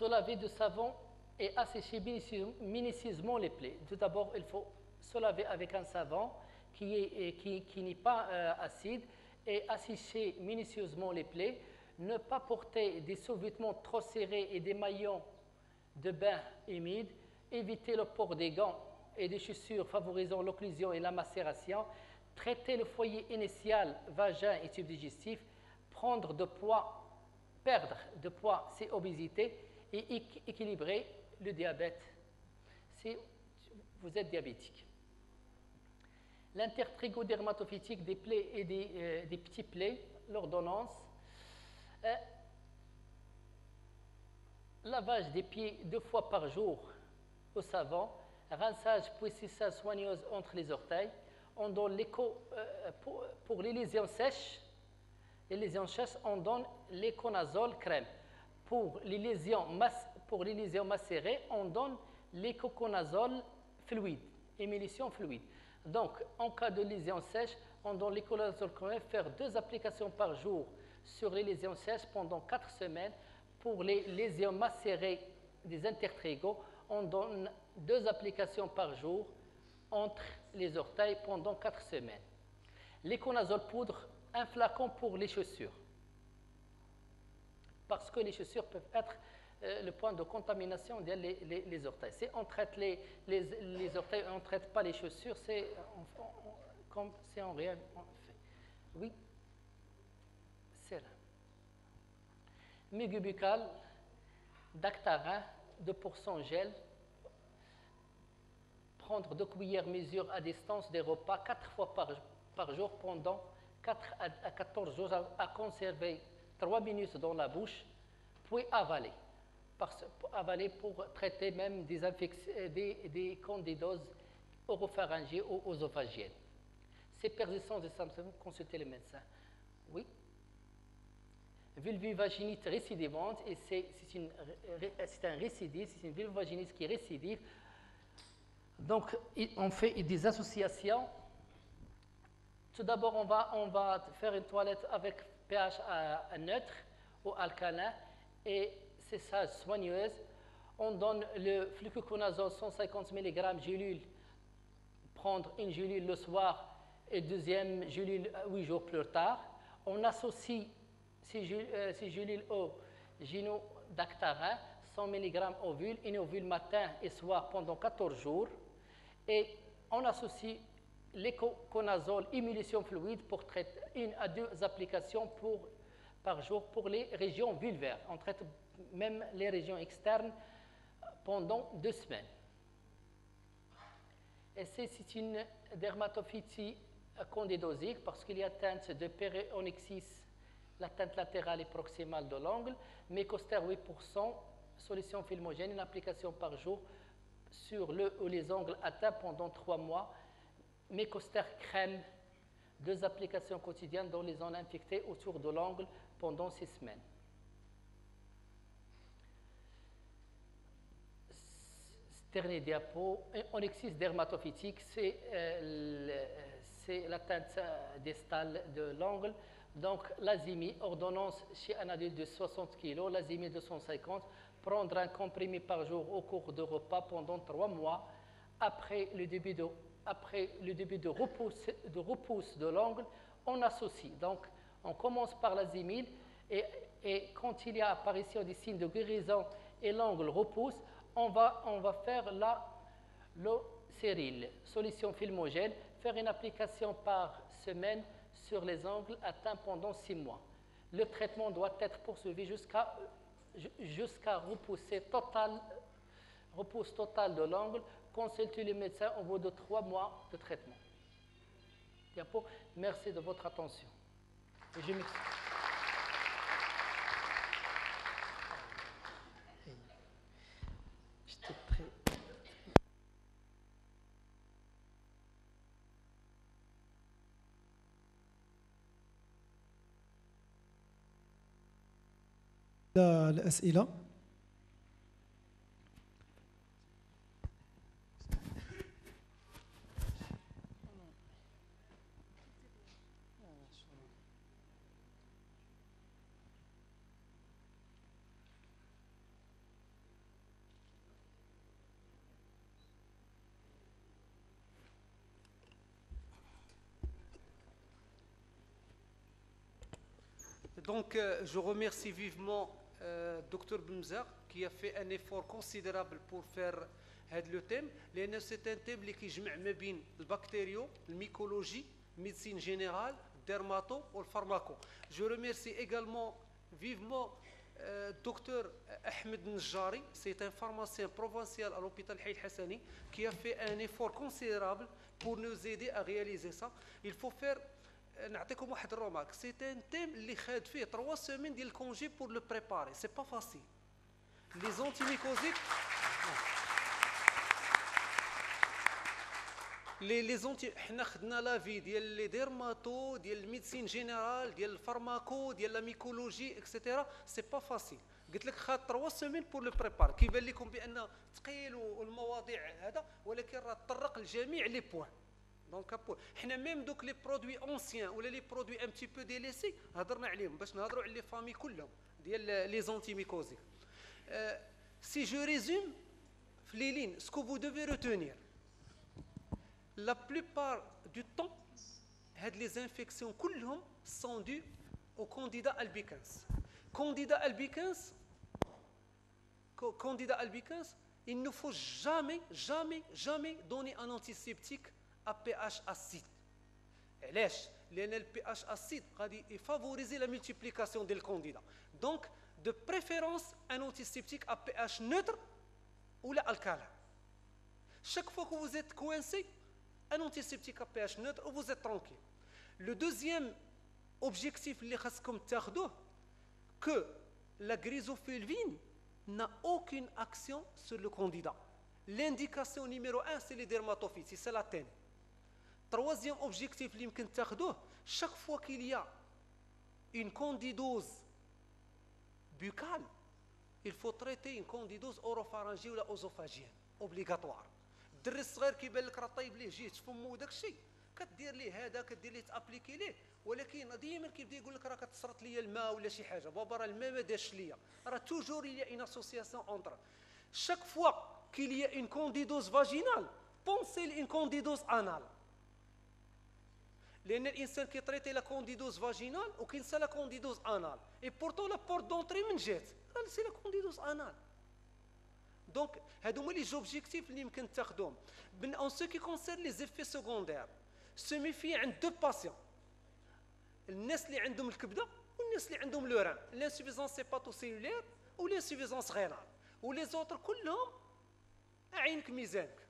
Se laver de savon et assécher minutieusement les plaies. Tout d'abord, il faut se laver avec un savon qui n'est pas acide et assécher minutieusement les plaies. Ne pas porter des sous-vêtements trop serrés et des maillots de bain humides. Éviter le port des gants et des chaussures favorisant l'occlusion et la macération. Traiter le foyer initial, vagin et tube digestif. Perdre de poids, c'est obésité. Et équilibrer le diabète si vous êtes diabétique. L'intertrigodermatophytique des plaies et des petits plaies, l'ordonnance. Lavage des pieds 2 fois par jour au savon. Rinçage puis cissage soigneuse entre les orteils. On donne pour les lésions sèches, on donne l'éconazole crème. Pour les lésions macérées, on donne l'écoconazole fluide, émulsion fluide. Donc, en cas de lésions sèches, on donne l'éconazole crème, faire 2 applications par jour sur les lésions sèches pendant 4 semaines. Pour les lésions macérées des intertrigos, on donne 2 applications par jour entre les orteils pendant 4 semaines. L'éconazole poudre, un flacon pour les chaussures. Parce que les chaussures peuvent être le point de contamination des orteils. Si on traite les orteils, on ne traite pas les chaussures, c'est comme si on rien fait. Oui, c'est là. Mugue buccal, Dactarin, 2% gel. Prendre 2 cuillères mesure à distance des repas 4 fois par jour pendant 4 à 14 jours à conserver 3 minutes dans la bouche, puis avaler. Avaler pour traiter même des candidoses oropharyngées ou œsophagiennes. C'est persistance des symptômes, consultez le médecin. Oui. Vulvovaginite récidivante, et c'est un récidive, c'est une vulvovaginite qui est récidive. Donc, on fait des associations. Tout d'abord, on va faire une toilette avec pH neutre ou alcalin et cessage soigneuse. On donne le fluconazole 150 mg gélule, prendre une gélule le soir et deuxième gélule 8 jours plus tard. On associe ces gélules au Gyno-Dactarin, 100 mg ovule, une ovule matin et soir pendant 14 jours. Et on associe l'écoconazole émulsion fluide pour traiter 1 à 2 applications par jour pour les régions vulvaires. On traite même les régions externes pendant 2 semaines. Et c'est une dermatophytie candidosique parce qu'il y a teinte de périonyxis, la teinte latérale et proximale de l'angle, Mécoster 8%, solution filmogène, une application par jour sur le ou les ongles atteints pendant 3 mois. Mécoster crème, 2 applications quotidiennes dans les zones infectées autour de l'angle pendant 6 semaines. Dernier diapo, onyxis dermatophytique, c'est la teinte distale de l'angle. Donc, l'azimie, ordonnance chez un adulte de 60 kg, l'azimie de 150, prendre un comprimé par jour au cours de repas pendant 3 mois après le début de repousse de l'angle, on associe. Donc, on commence par l'azimide et quand il y a apparition des signes de guérison et l'angle repousse, on va faire l'océryl, solution filmogène, faire une application par semaine sur les angles atteints pendant 6 mois. Le traitement doit être poursuivi jusqu'à repousse totale de l'angle. Consultez le médecin au bout de 3 mois de traitement. Diapo. Merci de votre attention. Et je m'excuse. J'étais prêt. الأسئلة. Donc, je remercie vivement Dr Bemza qui a fait un effort considérable pour faire le thème. C'est un thème qui يجمع ما بين البكتيريو, الميكولوجie, médecine générale, dermato et le pharmaco. Je remercie également vivement Dr Ahmed Njari, c'est un pharmacien provincial à l'hôpital Haït Hassani qui a fait un effort considérable pour nous aider à réaliser ça. Il faut faire نعطيكم واحد الرومارك سي ان تيم اللي خاد فيه 3 سيمين ديال الكونجي بور لو بريباري سي با فاسيل لي زونتيميكوزيك لي زونتي حنا خدنا لافي ديال لي ديرماتو ديال الميديسين جينيرال ديال الفارماكو ديال لا ميكولوجي اكسيتيرا سي با فاسيل قلت لك خاد 3 سيمين بور لو بريباري كيبان لكم بان ثقيل والمواضيع هذا ولكن راه تطرق لجميع لي بوين. دونك حنا ميم دوك لي برودوي اونسيان ولا لي برودوي ان بتي بو ديليسي هضرنا عليهم باش نهضروا على لي فامي كلهم ديال لي زونتيميكوزيك. سي جو ريزوم في لي لين سكو فو دوفي روتونير لا بلوبار دو طون هاد لي زانفيكسيون كلهم سون دو او كانديدا البيكانس. كانديدا البيكانس il ne faut jamais donner un antiseptique à pH acide. علاش؟ لأن ال pH acide غادي يفافوريزي la multiplication des candidats. Donc, de préférence un antiseptique à pH neutre ou alcalin. Chaque fois que vous êtes coincé, un antiseptique à pH neutre ou vous êtes tranquille. Le deuxième objectif اللي خاصكم تاخذوه que la grisofulvine n'a aucune action sur le candidat. L'indication numéro 1 c'est les dermatophytes, c'est la TEN. Troisième objectif اللي يمكن تاخذوه chaque fois qu'il y a une candidose buccale, il faut traiter une candidose oropharyngée ولا œsophagienne obligatoire. الدري الصغير كيبان لك راه طايب ليه جيت في فمو وداك الشيء كدير ليه هذا كدير ليه تابليكي ليه ولكن ديما كيبدا يقول لك راه كتسرط ليا الماء ولا شي حاجه بابا راه الماء ما دارش ليا راه توجور il y a une association entre chaque fois qu'il y a une candidose vaginale pensez à une candidose anale لان الانسان كيطريتي لا كانديدوز فاجينال وكينسى لا كانديدوز انال اي بورتو لا بورت دونطري من جات راه سي لا كانديدوز انال. دونك هادو هما لي زوبجيكتيف اللي يمكن تاخذوهم. ان سو كي كونسيرن لي زيفي سكوندير سيميفي عند دو باسيون الناس اللي عندهم الكبده والناس اللي عندهم لوران لانسوفيزونس سيباتوسيلولير و لانسوفيزونس غينال ولي زوتر كلهم عينك ميزانك.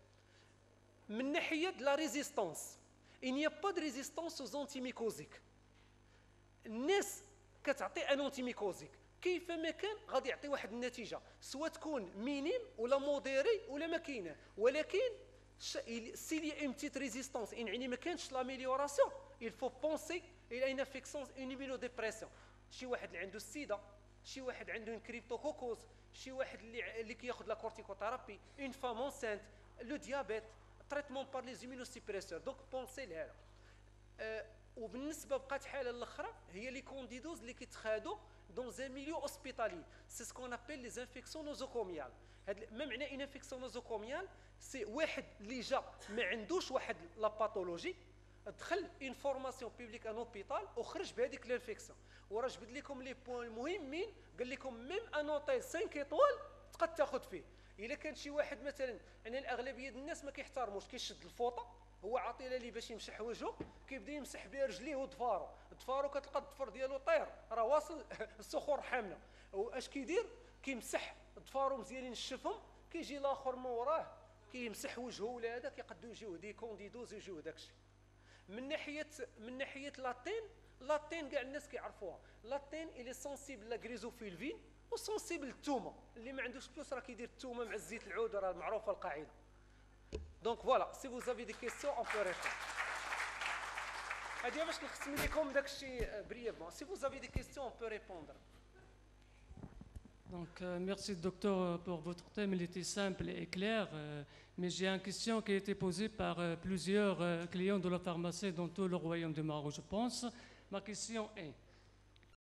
من ناحيه لا ريزيستانس il n'y a pas de résistance aux antimycosiques. الناس كتعطي ان انتيميكوزيك كيف ما كان غادي يعطي واحد النتيجه سواء تكون مينيم ولا موديري ولا ما كاينه ولكن s'il y a une petite résistance يعني ما كانش l'amélioration il faut penser il a une affection une immunodépression. شي واحد اللي عنده السيده شي واحد عنده كريبتوكوكوز شي واحد اللي كياخذ لا كورتيكوثيرابي une femme enceinte le diabète traitement par les immunosuppresseurs. Donc pensez لهذا. وبالنسبه بقات حاله الاخرى هي لي كونديدوز اللي كيتخادوا dans un milieu hospitalier. C'est ce qu'on appelle les infections nosocomiales. ما معنى une infection nosocomiale c'est واحد اللي جا ما عندوش واحد لا باثولوجي دخل une formation publique en hôpital وخرج بهذيك الانفيكسيون. وراه جبد لكم لي بوين المهمين قال لكم ميم ان اوتيل 5 ايطوال تقدر تاخذ فيه. الا كان شي واحد مثلا انا الاغلبيه ديال الناس ما كيحترموش كيشد الفوطه هو عاطيله لي باش يمسح وجهه كيبدا يمسح بها رجليه وضفارو كتلقى الضفر ديالو طير راه واصل الصخور حامله واش كيدير كيمسح ضفارو مزيانين الشفهم كيجي الاخر من وراه كيمسح وجهه ولا هذا كيقدو يجيوه دي كونديدوز يجيوه داكشي. من ناحيه لاتين كاع الناس كيعرفوها لاتين الي سونسيبل لا غريزوفيلفين وسونسيبل التومه اللي ما عندوش فلوس راه كيدير التومه مع الزيت العود راه معروفه القاعده. دونك فوالا سي فوز افي دي كيسيون اون بو ريبون. هادي باش نختم لكم داكشي بريفمون. سي فوز افي دي كيسيون اون بو ريبوندر. Donc, merci docteur pour votre thème, il était simple et clair, mais j'ai une question qui a été posée par plusieurs clients de la pharmacie dans tout le royaume du Maroc, je pense. Ma question est,